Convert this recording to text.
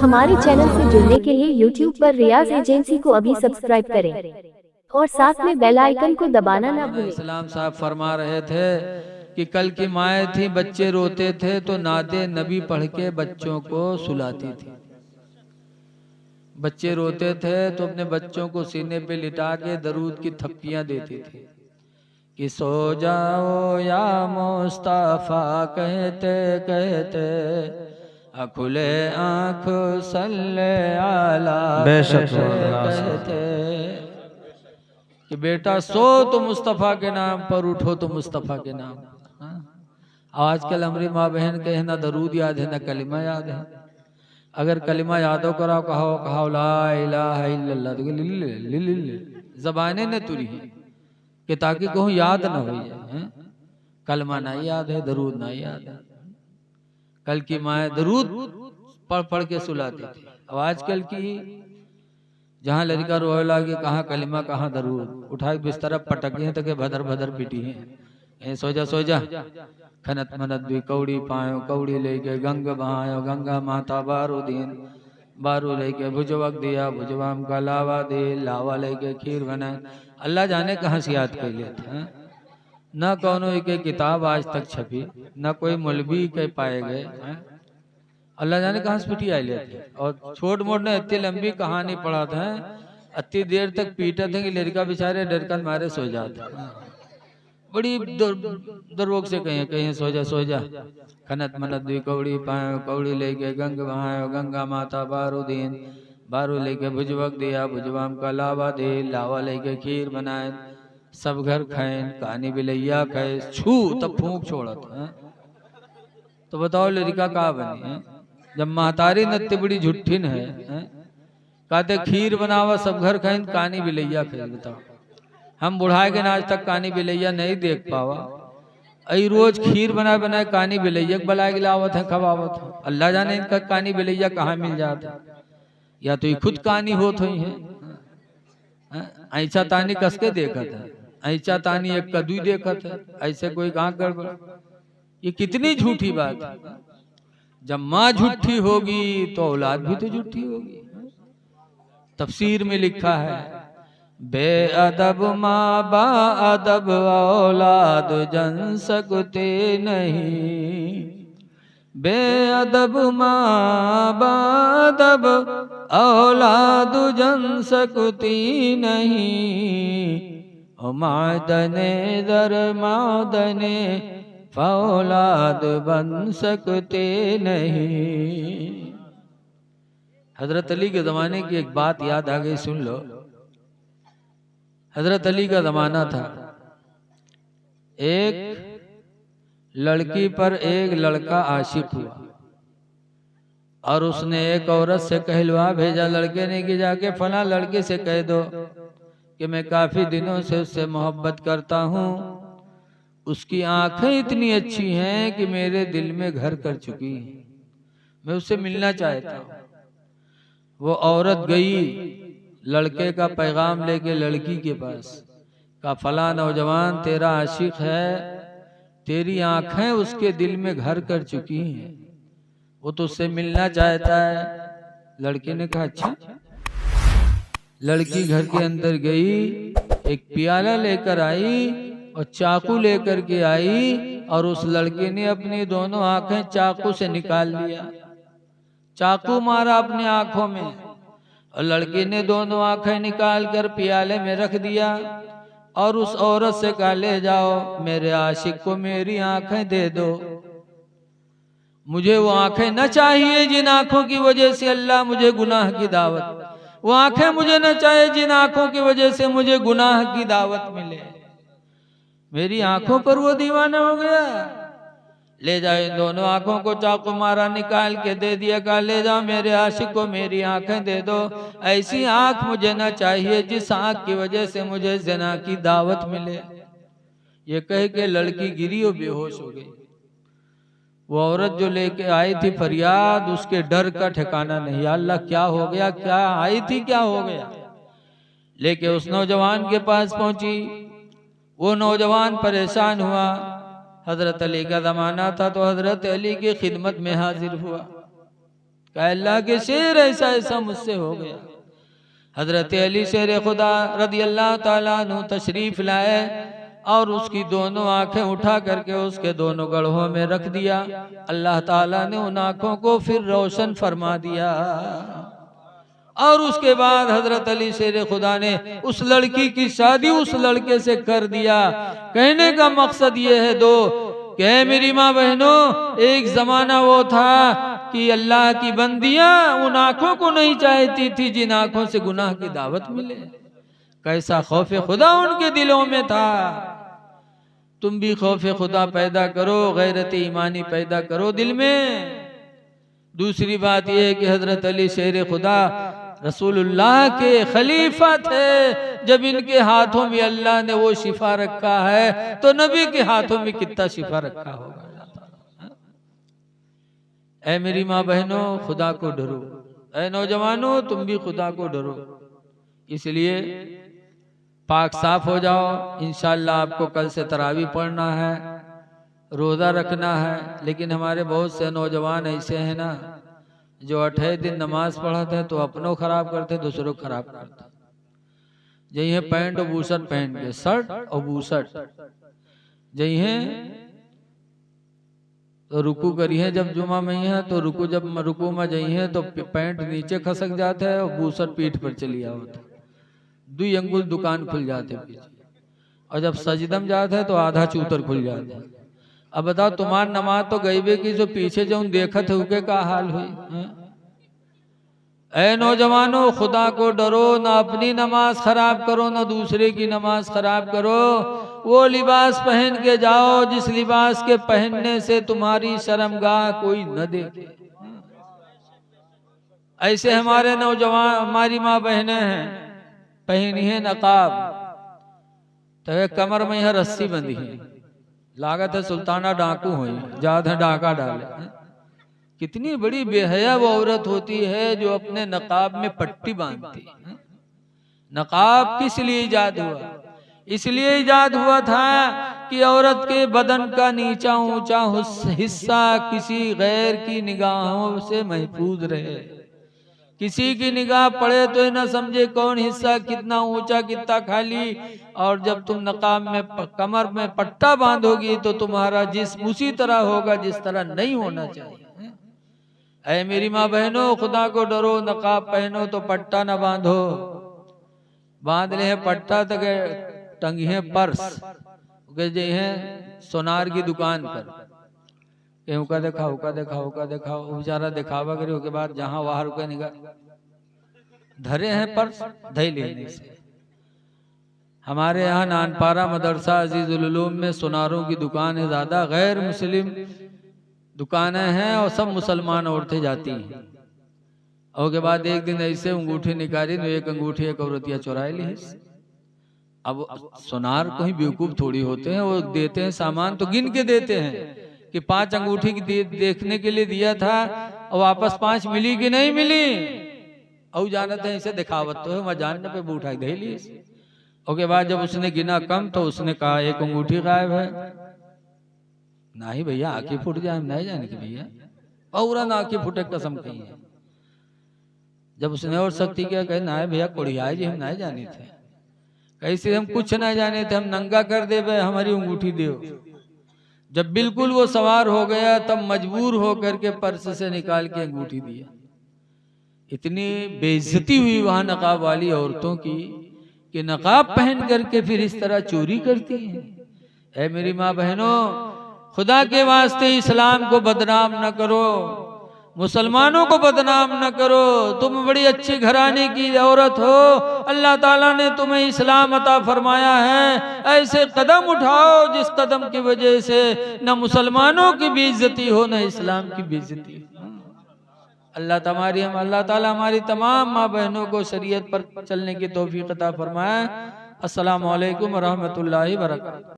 हमारे चैनल से जुड़ने के लिए YouTube पर रियाज एजेंसी को अभी सब्सक्राइब करें और साथ में बेल आइकन को दबाना ना भूलें। इस्लाम साहब फरमा रहे थे कि कल की माएँ थी, बच्चे रोते थे तो नादे नबी पढ़ के बच्चों को सुलाती थी। बच्चे रोते थे तो अपने बच्चों को सीने पे लिटा के दरूद की थप्पियां देती थी कि सो जाओ या मुस्तफा कहते कहते खुले आँख सल्ले आला कहते कि बेटा सो तो मुस्तफ़ा के नाम पर, उठो तो मुस्तफ़ा के नाम। आजकल हमारी माँ बहन कहे ना दरूद याद है ना कलिमा याद है। अगर कलिमा यादो कराओ कहो कहो ला इलाहा इल्लल्लाह, ज़बाने ने तुरी है कि ताकि कहूँ याद ना हो जाए। कलमा ना याद है, दरूद ना याद है। कल की माँ दरूद पढ़ पढ़ के सुलाती थी। अब आजकल की जहाँ लड़का रोए लागे कहाँ कलिमा कहाँ दरूद, उठा के बिस्तर पटक हैं तो के भदर भदर पिटी हैं। सो जा खनत मनत भी कौड़ी पायो, कौड़ी लेके गंग बहायो, गंगा माता बारू दीन, बारू लेके भुजवक दिया, भुजवाम का लावा दे, लावा लेके खीर बनाए। अल्लाह जाने कहाँ से याद कर लेते हैं। न कौनो एक किताब आज तक छपी, न कोई मौलवी के पाए गए। अल्लाह जाने कहाँ से पिटी आई लेते। और छोट मोट ने इतनी लंबी कहानी पढ़ा था, इतनी देर तक पीटा थे कि लड़का बेचारे डर कर मारे सो जाते। बड़ी दरवोक से कहीं सो जा खनत मनत भी कौड़ी पायो, कौड़ी लेके गंग बहायो, गंगा माता बारू दीन, बारू लेके भुजवक दिया, भुजवाम का लावा दे, लावा लेके खीर बनाए। सब घर खाए, कहानी बिलैया खाए, छू तब फूंक छोड़त है। तो बताओ लड़का का बनी है जब महतारी नत्ती बड़ी झुट्ठिन है। कहते खीर बनावा सब घर खाए, कहानी बिलैया खाए। बताओ हम बुढ़ाए के आज तक कहानी बिलैया नहीं देख पावा। अई रोज खीर बनाए बनाए कहानी बिलैया बला गिलावत है, खवावत है। अल्लाह जाने इनका कहानी बिलैया कहाँ मिल जाता। या तो ये खुद कहानी होत हुई है। ऐसा तानी कसके देखत है, ऐसा तानी एक कदू देखत है, ऐसे कोई कहाँ गड़बड़। ये कितनी झूठी बात है। जब माँ झूठी होगी तो औलाद भी तो झूठी होगी। तफसीर में लिखा है बेअदब माँ बाअदब औलाद जन सकते नहीं। बेअदब माँ बाअदब औलाद जन सकती नहीं। मादने दर मादने औलाद बन सकते नहीं। हजरत अली के जमाने की एक बात याद आ गई, सुन लो। हजरत अली का जमाना था, एक लड़की पर एक लड़का आशिक हुआ और उसने एक औरत से कहलवा भेजा। लड़के ने कि जाके फला लड़के से कह दो कि मैं काफी दिनों से उससे मोहब्बत करता हूँ, उसकी आंखें इतनी अच्छी हैं कि मेरे दिल में घर कर चुकी हैं, मैं उससे मिलना चाहता हूँ। वो औरत गई लड़के का पैगाम लेके लड़की के पास, का फला नौजवान तेरा आशिक है, तेरी आंखें उसके दिल में घर कर चुकी हैं, वो तो उससे मिलना चाहता है। लड़के ने कहा अच्छा। लड़की घर के अंदर गई, एक प्याला लेकर आई और चाकू लेकर के आई और उस लड़के ने अपनी दोनों आंखें चाकू से निकाल लिया। चाकू मारा अपनी आंखों में और लड़के ने दोनों आंखें निकाल कर प्याले में रख दिया और उस औरत से कहा ले जाओ मेरे आशिक को मेरी आंखें दे दो। मुझे वो आंखें न चाहिए जिन आंखों की वजह से अल्लाह मुझे गुनाह की दावत, वो आंखें मुझे न चाहिए जिन आंखों की वजह से मुझे गुनाह की दावत मिले। मेरी आंखों पर वो दीवाना हो गया। ले जाओ इन दोनों आंखों को चाकू मारा, निकाल के दे दिया, कहा ले जाओ मेरे आशिक को मेरी आंखें दे दो। ऐसी आंख मुझे न चाहिए जिस आंख की वजह से मुझे ज़िना की दावत मिले। ये कह के लड़की गिरी और बेहोश हो गई। वो औरत जो लेके आई थी फरियाद, उसके डर का ठिकाना नहीं। अल्लाह क्या हो गया, क्या आई थी क्या हो गया। लेके उस नौजवान के पास पहुंची। वो नौजवान परेशान हुआ। हजरत अली का जमाना था तो हजरत अली की खिदमत में हाजिर हुआ। कहा अल्लाह के शेर ऐसा ऐसा मुझसे हो गया। हजरत अली शेर खुदा रदी अल्लाह ताला अन्हु तशरीफ लाए और उसकी दोनों आंखें उठा करके उसके दोनों गढ़ों में रख दिया। अल्लाह ताला ने उन आंखों को फिर रोशन फरमा दिया और उसके बाद हजरत अली शेर खुदा ने उस लड़की की शादी उस लड़के से कर दिया। कहने का मकसद ये है दो कि मेरी माँ बहनों, एक जमाना वो था कि अल्लाह की बंदियां उन आंखों को नहीं चाहती थी जिन आंखों से गुनाह की दावत मिले। कैसा खौफ खुदा उनके दिलों में था। तुम भी खौफ खुदा पैदा करो, गैरत ईमानी पैदा करो दिल में। दूसरी बात यह है कि हजरत अली शेर खुदा रसूलुल्लाह के खलीफा थे। जब इनके हाथों में अल्लाह ने वो शिफा रखा है तो नबी के हाथों में कितना शिफा रखा होगा। ऐ मेरी माँ बहनों, खुदा को डरो। ऐ नौजवानों, तुम भी खुदा को डरो। इसलिए पाक साफ हो जाओ। इंशाअल्लाह आपको कल से तरावी पढ़ना है, रोजा रखना है। लेकिन हमारे बहुत से नौजवान ऐसे हैं ना जो 8 दिन नमाज पढ़ते हैं तो अपनों खराब करते, दूसरों को खराब करते। जही है पैंट और बूशर्ट पहन के, शर्ट और बूशर्ट जही है तो रुकू करी है। जब जुमा में है तो रुकू, जब रुकू में जही है तो पैंट नीचे खसक जाता है और बूशर्ट पीठ पर चली आवत। 2 अंगुल दुकान खुल जाते पीछे। और जब सजदम जाता है तो आधा चूतर खुल जाता है। अब बताओ, तुम्हार नमाज तो गईबे की, जो पीछे जो देखत है उनके का हाल हुई। ऐ नौजवानों, खुदा को डरो। ना अपनी नमाज खराब करो, ना दूसरे की नमाज खराब करो। वो लिबास पहन के जाओ जिस लिबास के पहनने से तुम्हारी शर्मगाह कोई न देखे। ऐसे हमारे नौजवान, हमारी माँ बहनें हैं, पहनी है नकाब, तो कमर में यह रस्सी बंधी है। लागत है सुल्ताना डाकू हुई, ज्यादा डाका डाले। कितनी बड़ी बेहया वो औरत होती है जो अपने नकाब में पट्टी बांधती है। नकाब किस लिए इजाद हुआ? इसलिए इजाद हुआ था कि औरत के बदन का नीचा ऊंचा हिस्सा किसी गैर की निगाहों से महफूज रहे। किसी की निगाह पड़े तो ये ना समझे कौन हिस्सा कितना ऊंचा कितना खाली। और जब तुम नकाब में कमर में पट्टा बांधोगी तो तुम्हारा जिस्म उसी तरह होगा जिस तरह नहीं होना चाहिए। ऐ मेरी माँ बहनों, खुदा को डरो। नकाब पहनो तो पट्टा न बांधो। बांध ले पट्टा तक टंगी है पर्स जे है सोनार की दुकान पर। उका दिखाओ, उका दिखाओ, उका दिखाओ। बेचारा दिखावा करे उसके बाद जहां वहां रुके निगाह धरे हैं पर्स धई लेने से। हमारे यहाँ नानपारा मदरसा अजीजुल उलूम में सोनारों की दुकान है ज्यादा, गैर मुस्लिम दुकानें हैं और सब मुसलमान औरतें जाती हैं। और के बाद एक दिन ऐसे अंगूठी निकाली तो एक अंगूठी एक औरतिया चुराई ली। अब सोनार कोई बेवकूफ थोड़ी होते हैं, वो देते हैं सामान तो गिन के देते हैं कि 5 अंगूठी की देखने के लिए दिया था और वापस 5 मिली कि नहीं मिली। और जानते हैं इसे दिखावत तो है, वह जानने पे बूठा दे ली। उसके बाद जब उसने गिना कम तो उसने कहा एक अंगूठी गायब है। नहीं भैया, आंखें फूट जाए, हम नहीं जाने की भैया। और ना आंखें फूटे कसम कही है। जब उसने और सख्ती किया, कहे ना भैया कोड़िया जी हम नहीं जाने थे। कैसे हम कुछ नहीं जाने थे, हम नंगा कर दे भाई, हमारी अंगूठी दो। जब बिल्कुल वो सवार हो गया तब मजबूर होकर के पर्स से निकाल के अंगूठी दिया। इतनी बेइज्जती हुई वहां नकाब वाली औरतों की कि नकाब पहन करके फिर इस तरह चोरी करती हैं। ऐ मेरी माँ बहनों, खुदा के वास्ते इस्लाम को बदनाम न करो, मुसलमानों को बदनाम न करो। तुम बड़ी अच्छी घराने की औरत हो, अल्लाह ताला ने तुम्हें इस्लाम अता फरमाया है। ऐसे कदम उठाओ जिस कदम की वजह से न मुसलमानों की बेइज्जती हो न इस्लाम की बेइज्जती हो। अल्लाह ताला हमारी तमाम माँ बहनों को शरीयत पर चलने की तौफीक अता फरमाए। अस्सलामु अलैकुम व रहमतुल्लाहि व बरकातहू।